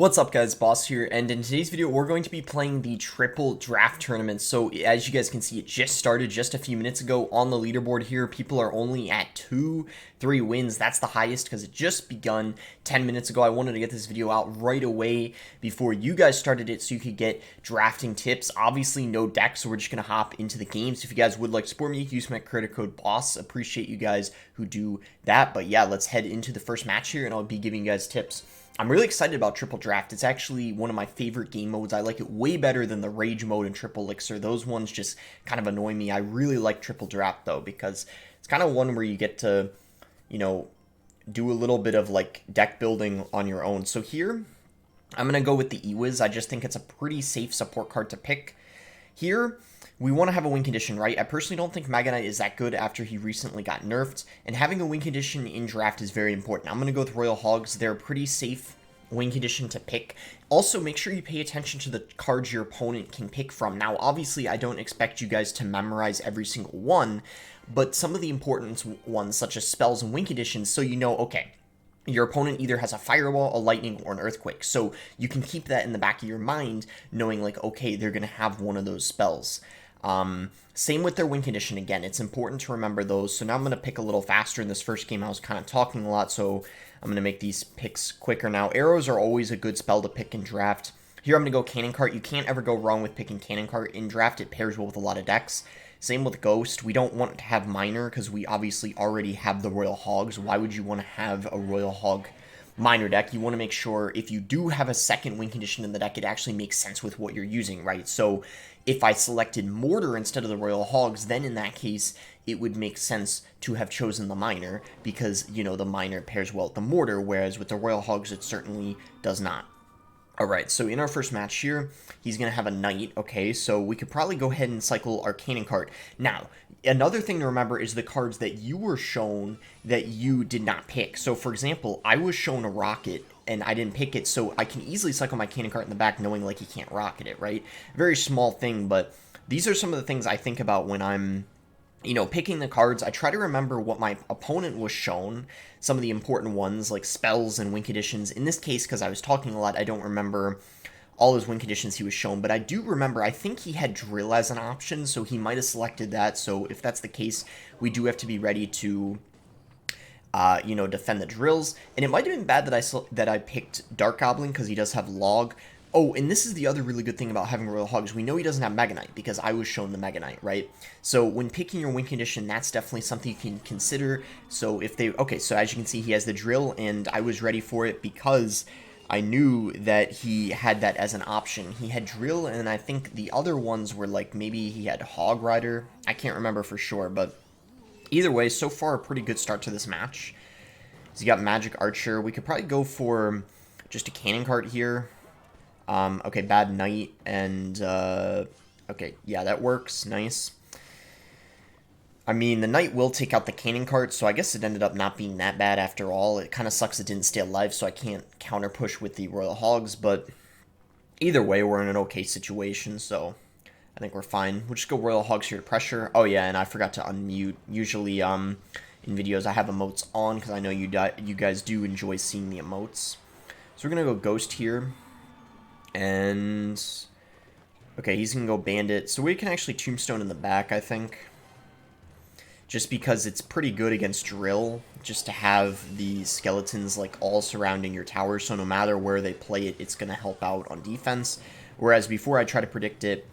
What's up guys, Boss here, and in today's video we're going to be playing the triple draft tournament. So as you guys can see, it just started just a few minutes ago on the leaderboard here. People are only at 3 wins. That's the highest because it just begun 10 minutes ago. I wanted to get this video out right away before you guys started it so you could get drafting tips. Obviously no deck, so we're just going to hop into the games. If you guys would like to support me, you can use my credit code BOSS. Appreciate you guys who do that. But yeah, let's head into the first match here and I'll be giving you guys tips. I'm really excited about Triple Draft. It's actually one of my favorite game modes. I like it way better than the Rage mode and Triple Elixir. Those ones just kind of annoy me. I really like Triple Draft, though, because it's kind of one where you get to, do a little bit of, deck building on your own. So here, I'm going to go with the Ewiz. I just think it's a pretty safe support card to pick. Here, we want to have a win condition, right? I personally don't think Mega Knight is that good after he recently got nerfed, and having a win condition in draft is very important. I'm going to go with Royal Hogs. They're a pretty safe win condition to pick. Also, make sure you pay attention to the cards your opponent can pick from. Now, obviously, I don't expect you guys to memorize every single one, but some of the important ones, such as spells and win conditions, so you know, okay, your opponent either has a fireball, a lightning, or an earthquake. So you can keep that in the back of your mind, knowing okay, they're going to have one of those spells. Same with their win condition. Again, it's important to remember those. So now I'm going to pick a little faster. In this first game, I was kind of talking a lot, so I'm going to make these picks quicker now. Arrows are always a good spell to pick in draft. Here I'm going to go Cannon Cart. You can't ever go wrong with picking Cannon Cart in draft. It pairs well with a lot of decks. Same with Ghost. We don't want to have Miner because we obviously already have the Royal Hogs. Why would you want to have a Royal Hog Miner deck? You want to make sure if you do have a second win condition in the deck, it actually makes sense with what you're using, right? So if I selected Mortar instead of the Royal Hogs, then in that case, it would make sense to have chosen the Miner because, the Miner pairs well with the Mortar, whereas with the Royal Hogs, it certainly does not. Alright, so in our first match here, he's going to have a Knight, okay, so we could probably go ahead and cycle our Cannon Cart. Now, another thing to remember is the cards that you were shown that you did not pick. So, for example, I was shown a Rocket, and I didn't pick it, so I can easily cycle my Cannon Cart in the back knowing, he can't rocket it, right? Very small thing, but these are some of the things I think about when I'm picking the cards. I try to remember what my opponent was shown, some of the important ones, like spells and win conditions. In this case, because I was talking a lot, I don't remember all his win conditions he was shown, but I do remember, I think he had Drill as an option, so he might have selected that. So if that's the case, we do have to be ready to defend the drills. And it might have been bad that I picked Dark Goblin because he does have Log. Oh, and this is the other really good thing about having Royal Hogs. We know he doesn't have Mega Knight because I was shown the Mega Knight, right? So when picking your win condition, that's definitely something you can consider. So so as you can see, he has the Drill, and I was ready for it because I knew that he had that as an option. He had Drill, and I think the other ones were maybe he had Hog Rider. I can't remember for sure, but either way, so far a pretty good start to this match. So you got Magic Archer. We could probably go for just a Cannon Cart here. Okay, bad Knight, and, okay, yeah, that works, nice. I mean, the Knight will take out the Cannon Cart, so I guess it ended up not being that bad after all. It kind of sucks it didn't stay alive, so I can't counter push with the Royal Hogs, but either way, we're in an okay situation, so I think we're fine. We'll just go Royal Hogs here to pressure. Oh yeah, and I forgot to unmute. Usually, in videos, I have emotes on, because I know you guys do enjoy seeing the emotes. So we're going to go Ghost here. And, okay, he's going to go Bandit. So we can actually Tombstone in the back, I think. Just because it's pretty good against Drill, just to have the skeletons, all surrounding your tower. So no matter where they play it, it's going to help out on defense. Whereas before I tried to predict it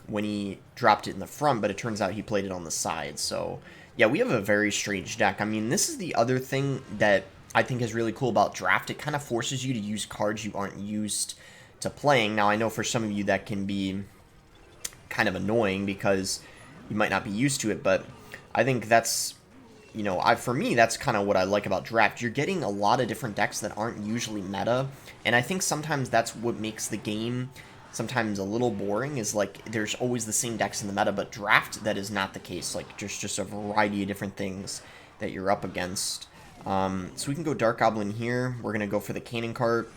when he dropped it in the front, but it turns out he played it on the side. So, yeah, we have a very strange deck. I mean, this is the other thing that I think is really cool about Draft. It kind of forces you to use cards you aren't used to playing. Now, I know for some of you that can be kind of annoying because you might not be used to it, but I think that's, for me, that's kind of what I like about Draft. You're getting a lot of different decks that aren't usually meta, and I think sometimes that's what makes the game sometimes a little boring, is there's always the same decks in the meta, but Draft, that is not the case. Just a variety of different things that you're up against. So we can go Dark Goblin here. We're going to go for the Cannon Cart.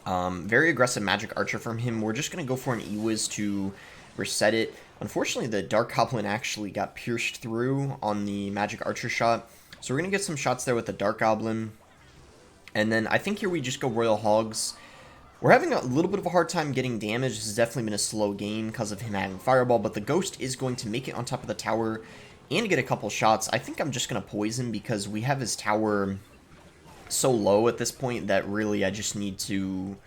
Very aggressive Magic Archer from him. We're just going to go for an Ewiz to reset it. Unfortunately, the Dark Goblin actually got pierced through on the Magic Archer shot. So we're going to get some shots there with the Dark Goblin. And then I think here we just go Royal Hogs. We're having a little bit of a hard time getting damage. This has definitely been a slow game because of him having Fireball, but the Ghost is going to make it on top of the tower and get a couple shots. I think I'm just going to poison because we have his tower so low at this point that really I just need to,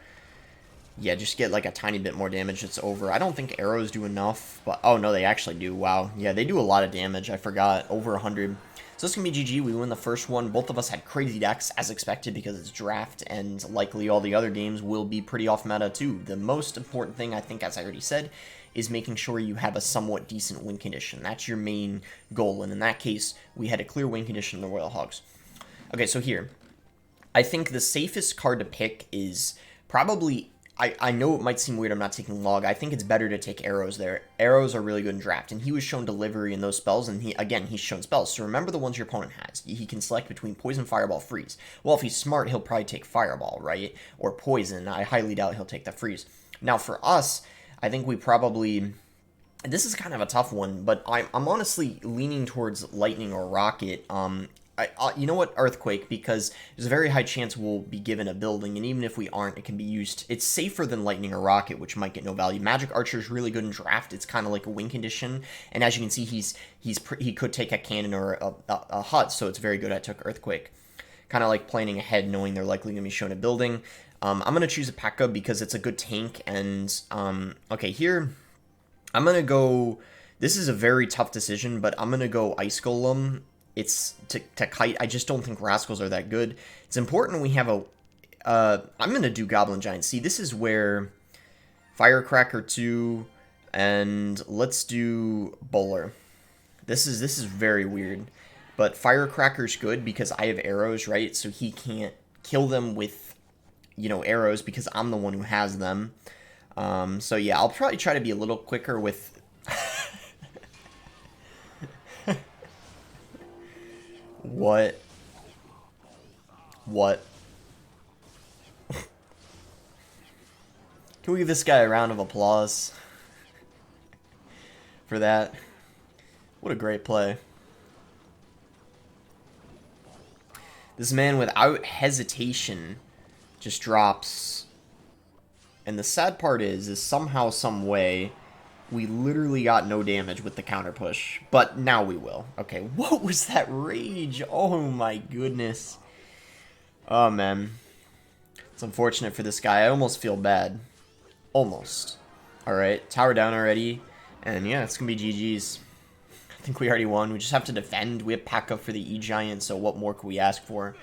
yeah, just get like a tiny bit more damage. It's over. I don't think arrows do enough, but oh no, they actually do. Wow. Yeah, they do a lot of damage. I forgot. Over 100. So this can be GG. We win the first one. Both of us had crazy decks, as expected, because it's draft, and likely all the other games will be pretty off meta, too. The most important thing, I think, as I already said, is making sure you have a somewhat decent win condition. That's your main goal, and in that case, we had a clear win condition in the Royal Hogs. Okay, so here. I think the safest card to pick is probably... I know it might seem weird I'm not taking log. I think it's better to take arrows there. Arrows are really good in draft, and he was shown delivery in those spells, and he's shown spells. So remember the ones your opponent has. He can select between poison, fireball, freeze. Well, if he's smart, he'll probably take fireball, right? Or poison. I highly doubt he'll take the freeze. Now, for us, I think we probably... This is kind of a tough one, but I'm honestly leaning towards lightning or rocket. You know what, Earthquake, because there's a very high chance we'll be given a building, and even if we aren't, it can be used. It's safer than Lightning or Rocket, which might get no value. Magic Archer is really good in draft. It's kind of like a win condition, and as you can see, he could take a cannon or a hut, so it's very good. I took Earthquake. Kind of like planning ahead, knowing they're likely going to be shown a building. I'm going to choose a P.E.K.K.A. because it's a good tank, and, okay, here, I'm going to go... This is a very tough decision, but I'm going to go Ice Golem. It's to kite. I just don't think Rascals are that good. It's important we have a... I'm going to do Goblin Giant. See, this is where Firecracker 2, and let's do Bowler. This is very weird. But Firecracker's good because I have arrows, right? So he can't kill them with, you know, arrows because I'm the one who has them. So yeah, I'll probably try to be a little quicker with... What? What? Can we give this guy a round of applause for that? What a great play. This man, without hesitation, just drops. And the sad part is somehow, some way, we literally got no damage with the counter push, but now we will. Okay, what was that rage? Oh my goodness. Oh man. It's unfortunate for this guy. I almost feel bad. Almost. Alright, tower down already. And yeah, it's gonna be GG's. I think we already won. We just have to defend. We have P.E.K.K.A. for the E-Giant, so what more could we ask for?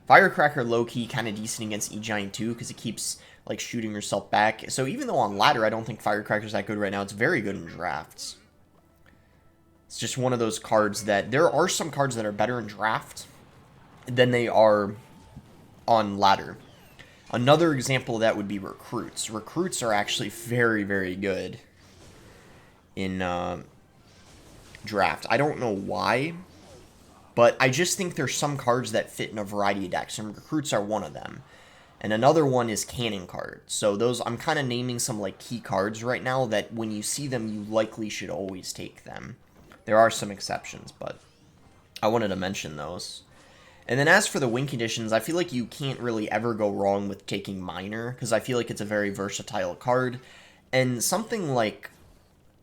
Firecracker low-key kind of decent against E-Giant too, because it keeps like shooting yourself back. So even though on ladder I don't think Firecracker's that good right now, it's very good in drafts. It's just one of those cards that there are some cards that are better in draft than they are on ladder. Another example of that would be Recruits. Recruits are actually very, very good in draft. I don't know why, but I just think there's some cards that fit in a variety of decks, and Recruits are one of them. And another one is Cannon Card. So those, I'm kind of naming some like key cards right now that when you see them, you likely should always take them. There are some exceptions, but I wanted to mention those. And then as for the win conditions, I feel like you can't really ever go wrong with taking Miner, because I feel like it's a very versatile card. And something like,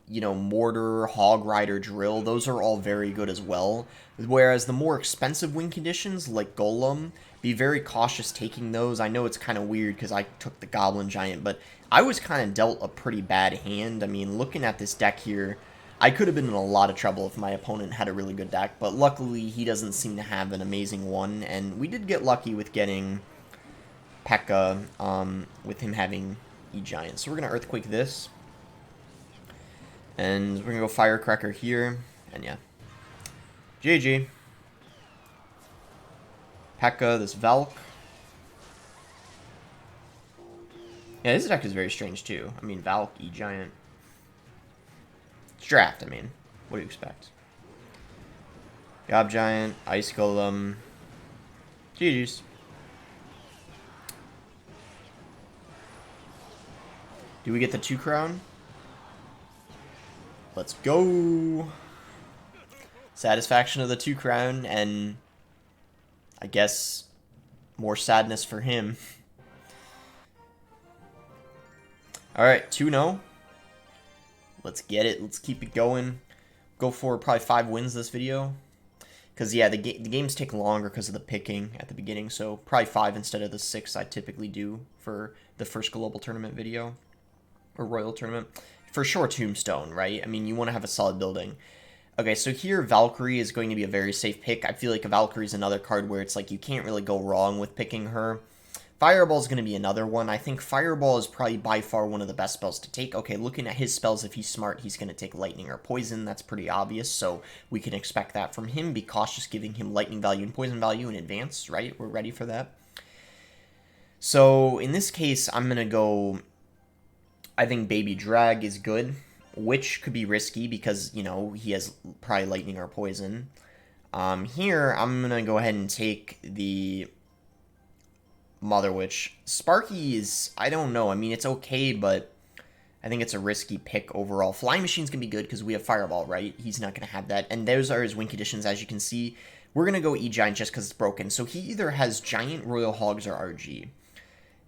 you know, Mortar, Hog Rider, Drill, those are all very good as well. Whereas the more expensive win conditions, like Golem, be very cautious taking those. I know it's kind of weird because I took the Goblin Giant, but I was kind of dealt a pretty bad hand. I mean, looking at this deck here, I could have been in a lot of trouble if my opponent had a really good deck, but luckily he doesn't seem to have an amazing one, and we did get lucky with getting P.E.K.K.A. With him having E-Giant. So we're going to Earthquake this. And we're going to go Firecracker here. And yeah. GG. P.E.K.K.A. this Valk. Yeah, this deck is very strange too. I mean, Valk, E-Giant. It's draft, I mean. What do you expect? Gob Giant, Ice Golem. GG's. Do we get the 2 crown? Let's go. Satisfaction of the 2 crown, and I guess more sadness for him. Alright, 2-0. Let's get it. Let's keep it going. Go for probably 5 wins this video. Because, yeah, the games take longer because of the picking at the beginning. So, probably 5 instead of the 6 I typically do for the first global tournament video. Or Royal tournament. For sure, Tombstone, right? I mean, you want to have a solid building. Okay, so here, Valkyrie is going to be a very safe pick. I feel like Valkyrie is another card where it's like you can't really go wrong with picking her. Fireball is going to be another one. I think Fireball is probably by far one of the best spells to take. Okay, looking at his spells, if he's smart, he's going to take Lightning or Poison. That's pretty obvious, so we can expect that from him. Be cautious giving him Lightning value and Poison value in advance, right? We're ready for that. So, in this case, I'm going to go... I think Baby Drag is good. Witch could be risky because, you know, he has probably Lightning or Poison. Here, I'm going to go ahead and take the... Mother Witch. Sparky is, I don't know, I mean, it's okay, but I think it's a risky pick overall. Flying Machine's going to be good because we have Fireball, right? He's not going to have that. And those are his win conditions, as you can see. We're going to go E-Giant just because it's broken. So he either has Giant, Royal Hogs, or RG.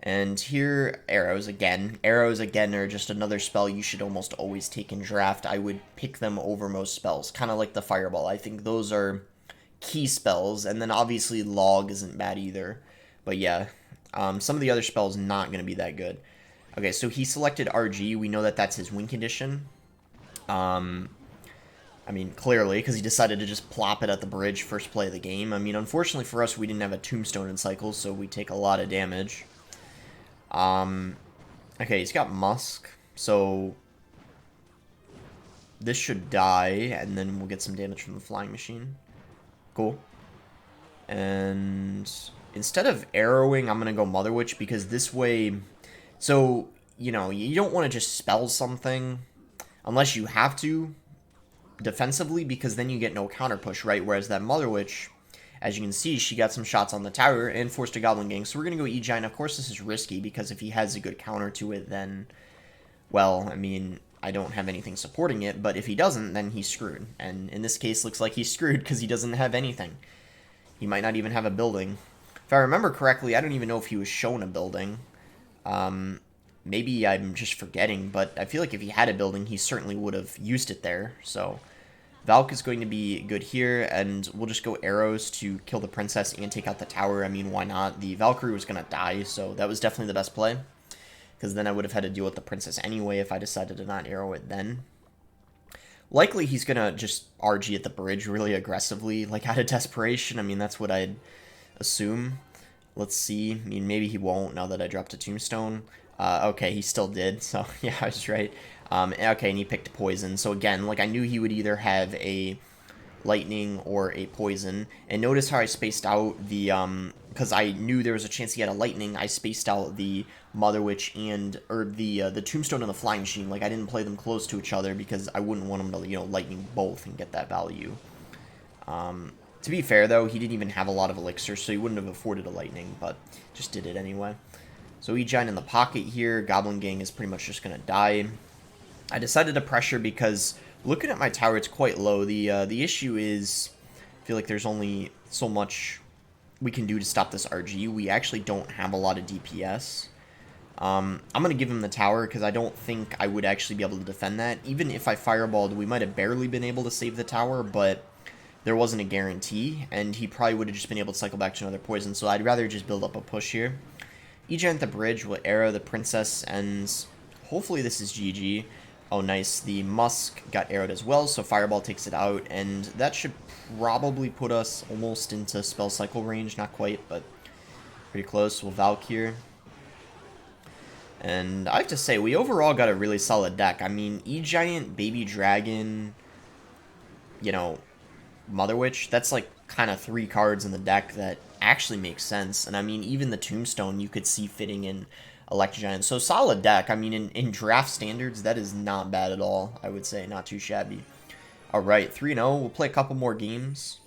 And here, Arrows again. Arrows again are just another spell you should almost always take in draft. I would pick them over most spells, kind of like the Fireball. I think those are key spells. And then obviously Log isn't bad either. But yeah, some of the other spells not going to be that good. Okay, so he selected RG. We know that that's his win condition. I mean, clearly, because he decided to just plop it at the bridge first play of the game. I mean, unfortunately for us, we didn't have a Tombstone in cycle, so we take a lot of damage. Okay, he's got Musk, so this should die, and then we'll get some damage from the Flying Machine. Cool. And... instead of arrowing, I'm going to go Mother Witch because this way, so, you know, you don't want to just spell something unless you have to defensively because then you get no counter push, right? Whereas that Mother Witch, as you can see, she got some shots on the tower and forced a Goblin Gang. So we're going to go E-Giant. Of course, this is risky because if he has a good counter to it, then, well, I mean, I don't have anything supporting it. But if he doesn't, then he's screwed. And in this case, looks like he's screwed because he doesn't have anything. He might not even have a building. If I remember correctly, I don't even know if he was shown a building. Maybe I'm just forgetting, but I feel like if he had a building, he certainly would have used it there. So, Valk is going to be good here, and we'll just go arrows to kill the princess and take out the tower. I mean, why not? The Valkyrie was going to die, so that was definitely the best play. Because then I would have had to deal with the princess anyway if I decided to not arrow it then. Likely he's going to just RG at the bridge really aggressively, like out of desperation. I mean, that's what I'd assume. Let's see. I mean, maybe he won't now that I dropped a Tombstone. Okay, he still did, so yeah, I was right. Okay, and he picked Poison. So again, like I knew he would either have a Lightning or a Poison. And notice how I spaced out the, because I knew there was a chance he had a Lightning, I spaced out the Mother Witch and, or the Tombstone and the Flying Machine. Like, I didn't play them close to each other because I wouldn't want him to, you know, Lightning both and get that value. To be fair, though, he didn't even have a lot of elixirs, so he wouldn't have afforded a Lightning, but just did it anyway. So E-Giant in the pocket here. Goblin Gang is pretty much just going to die. I decided to pressure because looking at my tower, it's quite low. The issue is I feel like there's only so much we can do to stop this RG. We actually don't have a lot of DPS. I'm going to give him the tower because I don't think I would actually be able to defend that. Even if I fireballed, we might have barely been able to save the tower, but there wasn't a guarantee, and he probably would have just been able to cycle back to another poison, so I'd rather just build up a push here. E-Giant the bridge will arrow the princess, and hopefully this is GG. Oh, nice. The Musk got arrowed as well, so Fireball takes it out, and that should probably put us almost into spell cycle range. Not quite, but pretty close. We'll Valk here. And I have to say, we overall got a really solid deck. I mean, E-Giant, Baby Dragon, you know, Mother Witch, that's like kind of 3 cards in the deck that actually make sense. And I mean, even the Tombstone you could see fitting in Electrogiant. So solid deck. I mean, in draft standards, that is not bad at all, I would say. Not too shabby. Alright, 3-0. We'll play a couple more games.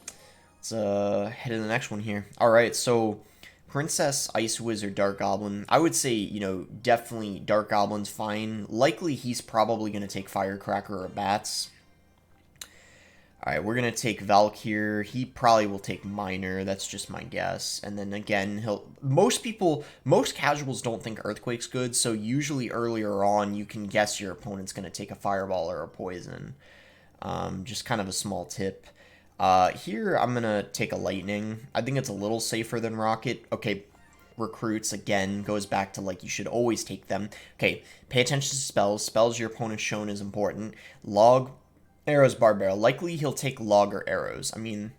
Let's head to the next one here. Alright, so Princess, Ice Wizard, Dark Goblin. I would say, you know, definitely Dark Goblin's fine. Likely he's probably going to take Firecracker or Bats. Alright, we're going to take Valk here. He probably will take Minor. That's just my guess. And then again, most casuals don't think Earthquake's good, so usually earlier on you can guess your opponent's going to take a Fireball or a Poison. Just kind of a small tip. Here I'm going to take a Lightning. I think it's a little safer than Rocket. Okay, recruits, again, goes back to, like, you should always take them. Okay, pay attention to spells. Spells your opponent's shown is important. Log, arrows, barbed barrel. Likely he'll take log or arrows. I mean,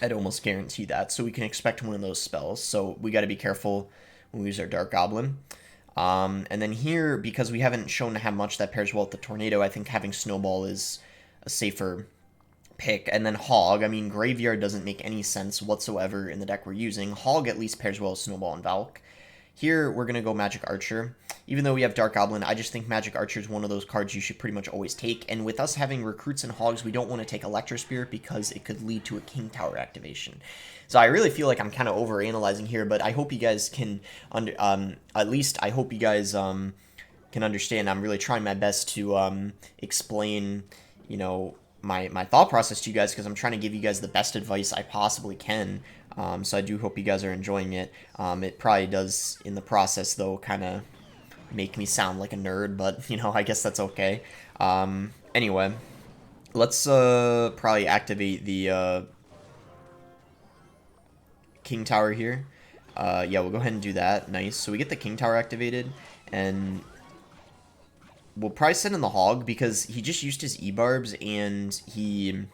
I'd almost guarantee that. So we can expect one of those spells. So we got to be careful when we use our Dark Goblin. And then here, because we haven't shown how much that pairs well with the Tornado, I think having Snowball is a safer pick. And then Hog, I mean, Graveyard doesn't make any sense whatsoever in the deck we're using. Hog at least pairs well with Snowball and Valk. Here, we're going to go Magic Archer. Even though we have Dark Goblin, I just think Magic Archer is one of those cards you should pretty much always take. And with us having Recruits and Hogs, we don't want to take Electro Spirit because it could lead to a King Tower activation. So I really feel like I'm kind of overanalyzing here, but I hope you guys can, at least I hope you guys can understand. I'm really trying my best to explain, you know, my thought process to you guys, because I'm trying to give you guys the best advice I possibly can. So I do hope you guys are enjoying it. It probably does, in the process, though, kind of make me sound like a nerd, but, you know, I guess that's okay. Anyway, let's probably activate the King Tower here. Yeah, we'll go ahead and do that. Nice. So we get the King Tower activated, and we'll probably send in the Hog, because he just used his E-Barbs, and he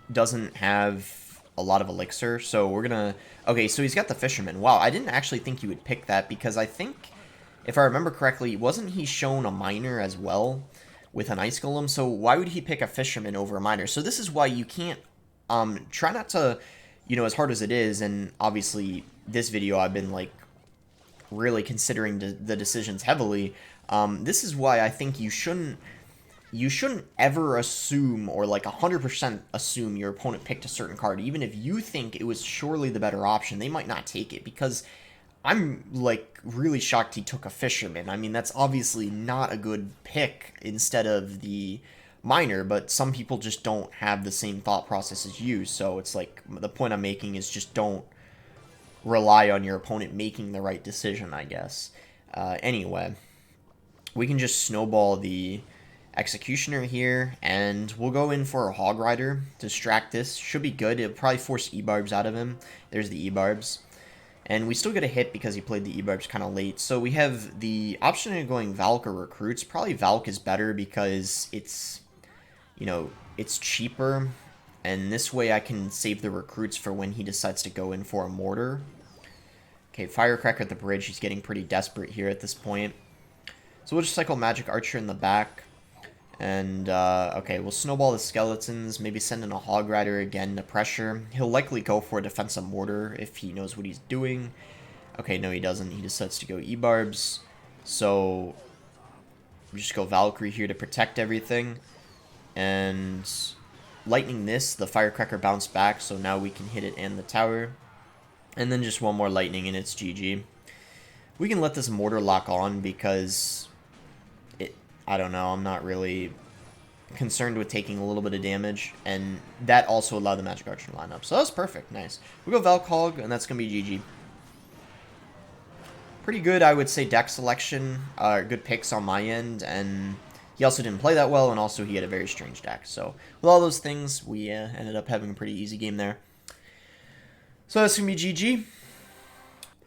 doesn't have a lot of Elixir, so we're gonna... Okay, so he's got the Fisherman. Wow, I didn't actually think he would pick that, because I think, if I remember correctly, wasn't he shown a Miner as well with an Ice Golem? So why would he pick a Fisherman over a Miner? So this is why you can't... try not to, you know, as hard as it is, and obviously this video I've been, like, really considering the decisions heavily. This is why I think you shouldn't ever assume, or like 100% assume, your opponent picked a certain card. Even if you think it was surely the better option, they might not take it, because I'm like really shocked he took a Fisherman. I mean, that's obviously not a good pick instead of the Miner, but some people just don't have the same thought process as you. So it's like, the point I'm making is just don't rely on your opponent making the right decision, I guess. Anyway, we can just snowball the Executioner here, and we'll go in for a Hog Rider to distract this. Should be good. It'll probably force E-Barbs out of him. There's the E-Barbs. And we still get a hit because he played the E-Barbs kind of late. So we have the option of going Valk or Recruits. Probably Valk is better because it's, you know, it's cheaper. And this way I can save the Recruits for when he decides to go in for a Mortar. Okay, Firecracker at the bridge. He's getting pretty desperate here at this point. So we'll just cycle Magic Archer in the back. And, okay, we'll snowball the Skeletons, maybe send in a Hog Rider again to pressure. He'll likely go for a Defensive Mortar if he knows what he's doing. Okay, no, he doesn't. He decides to go E-Barbs. So, we just go Valkyrie here to protect everything. And Lightning this, the Firecracker bounced back, so now we can hit it and the tower. And then just one more Lightning and it's GG. We can let this Mortar lock on because... I don't know, I'm not really concerned with taking a little bit of damage, and that also allowed the Magic Archer to line up. So that's perfect, nice. We go Valk Hog, and that's going to be GG. Pretty good, I would say, deck selection. Good picks on my end, and he also didn't play that well, and also he had a very strange deck. So with all those things, we ended up having a pretty easy game there. So that's going to be GG.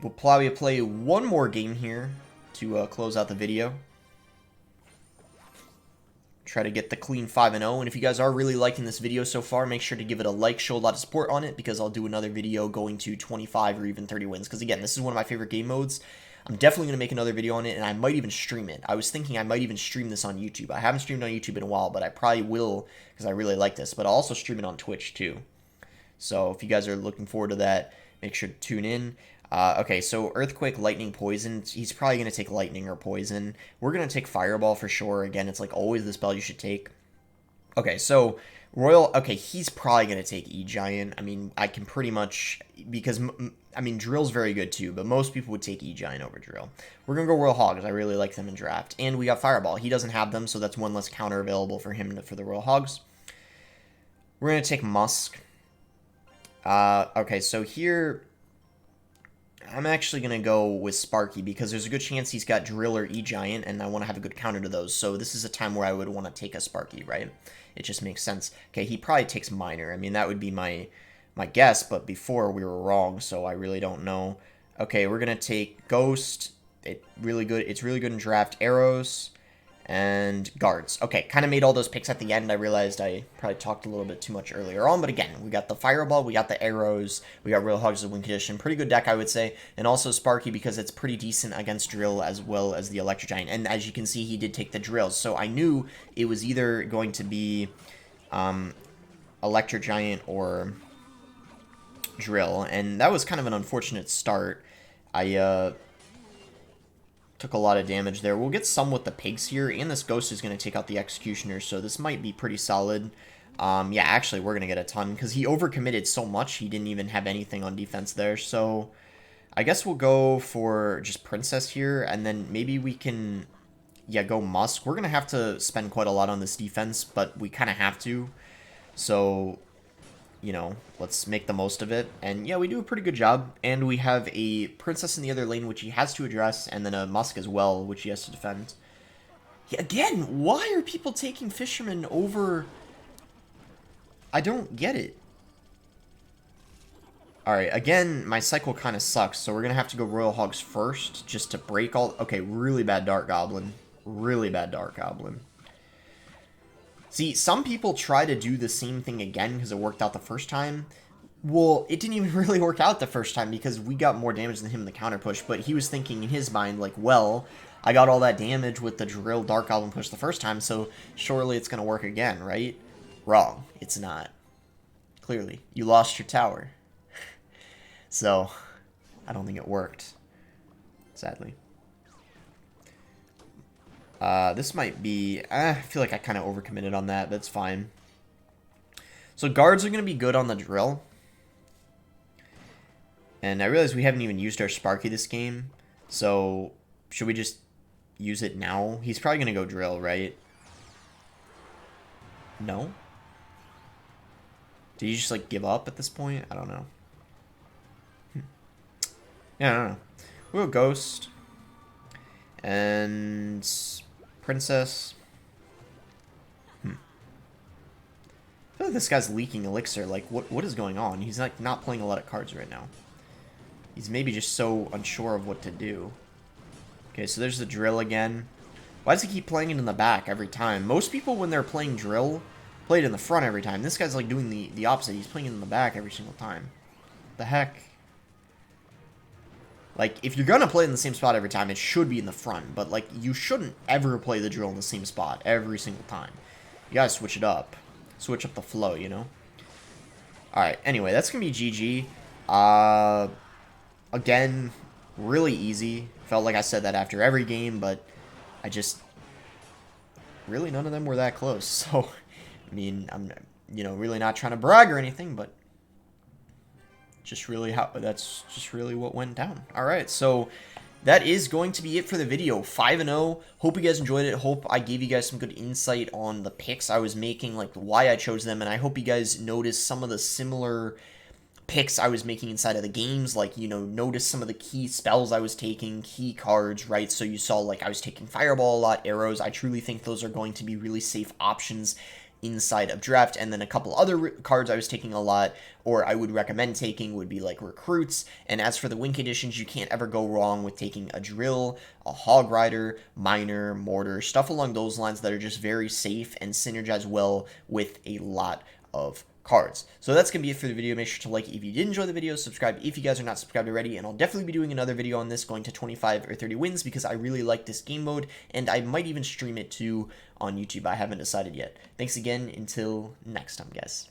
We'll probably play one more game here to close out the video. Try to get the clean 5-0, and if you guys are really liking this video so far, make sure to give it a like, show a lot of support on it, because I'll do another video going to 25 or even 30 wins, because again, this is one of my favorite game modes. I'm definitely going to make another video on it, and I might even stream it. I was thinking I might even stream this on YouTube. I haven't streamed on YouTube in a while, but I probably will, because I really like this, but I'll also stream it on Twitch too. So if you guys are looking forward to that, make sure to tune in. Okay, so Earthquake, Lightning, Poison. He's probably going to take Lightning or Poison. We're going to take Fireball for sure. Again, it's like always the spell you should take. Okay, so Royal... Okay, he's probably going to take E-Giant. I mean, I can pretty much... Because, I mean, Drill's very good too, but most people would take E-Giant over Drill. We're going to go Royal Hogs. I really like them in draft. And we got Fireball. He doesn't have them, so that's one less counter available for him for the Royal Hogs. We're going to take Musk. Okay, so here, I'm actually going to go with Sparky because there's a good chance he's got Drill or E-Giant, and I want to have a good counter to those. So this is a time where I would want to take a Sparky, right? It just makes sense. Okay, he probably takes Miner. I mean, that would be my guess, but before we were wrong, so I really don't know. Okay, we're going to take Ghost. It's really good in draft. Arrows. And guards. Okay, kind of made all those picks at the end. I realized I probably talked a little bit too much earlier on, but again, we got the Fireball, we got the Arrows, we got Royal Hogs of Win Condition. Pretty good deck, I would say. And also Sparky because it's pretty decent against Drill as well as the Electro Giant. And as you can see, he did take the Drills. So I knew it was either going to be Electro Giant or Drill. And that was kind of an unfortunate start. I took a lot of damage there. We'll get some with the pigs here, and this Ghost is going to take out the Executioner, so this might be pretty solid. Yeah, actually, we're going to get a ton, because he overcommitted so much, he didn't even have anything on defense there, so I guess we'll go for just Princess here, and then maybe we can, yeah, go Musk. We're going to have to spend quite a lot on this defense, but we kind of have to, so, you know, let's make the most of it. And yeah, we do a pretty good job. And we have a Princess in the other lane, which he has to address, and then a Musk as well, which he has to defend. Yeah, again, why are people taking Fisherman over... I don't get it. Alright, again, my cycle kind of sucks, so we're going to have to go Royal Hogs first, just to break all... Okay, really bad Dark Goblin. Really bad Dark Goblin. See, some people try to do the same thing again because it worked out the first time. Well, it didn't even really work out the first time because we got more damage than him in the counter push, but he was thinking in his mind, like, well, I got all that damage with the Drill Dark Goblin push the first time, so surely it's going to work again, right? Wrong. It's not. Clearly. You lost your tower. So, I don't think it worked. Sadly. This might be... I feel like I kind of overcommitted on that. That's fine. So guards are going to be good on the Drill. And I realize we haven't even used our Sparky this game. So should we just use it now? He's probably going to go Drill, right? No? Did he just, like, give up at this point? I don't know. Yeah, I don't know. We'll go Ghost. And... Princess. I feel like this guy's leaking Elixir. Like, what is going on? He's, like, not playing a lot of cards right now. He's maybe just so unsure of what to do. Okay, so there's the Drill again. Why does he keep playing it in the back every time? Most people, when they're playing Drill, play it in the front every time. This guy's, like, doing the opposite. He's playing it in the back every single time. The heck? Like, if you're gonna play in the same spot every time, it should be in the front. But, like, you shouldn't ever play the Drill in the same spot every single time. You gotta switch it up. Switch up the flow, you know? Alright, anyway, that's gonna be GG. Again, really easy. Felt like I said that after every game, but I just... Really, none of them were that close. So, I mean, I'm, you know, really not trying to brag or anything, but... that's just really what went down. All right, so that is going to be it for the video. 5-0. Hope you guys enjoyed it. Hope I gave you guys some good insight on the picks I was making, like why I chose them, and I hope you guys noticed some of the similar picks I was making inside of the games, like, you know, notice some of the key spells I was taking, key cards, right? So you saw, like, I was taking Fireball a lot, Arrows. I truly think those are going to be really safe options inside of draft. And then a couple other cards I was taking a lot, or I would recommend taking, would be like Recruits. And as for the Win conditions, you can't ever go wrong with taking a Drill, a Hog Rider, Miner, Mortar, stuff along those lines that are just very safe and synergize well with a lot of cards. So that's going to be it for the video. Make sure to like if you did enjoy the video, subscribe if you guys are not subscribed already, and I'll definitely be doing another video on this going to 25 or 30 wins because I really like this game mode, and I might even stream it too on YouTube. I haven't decided yet. Thanks again. Until next time, guys.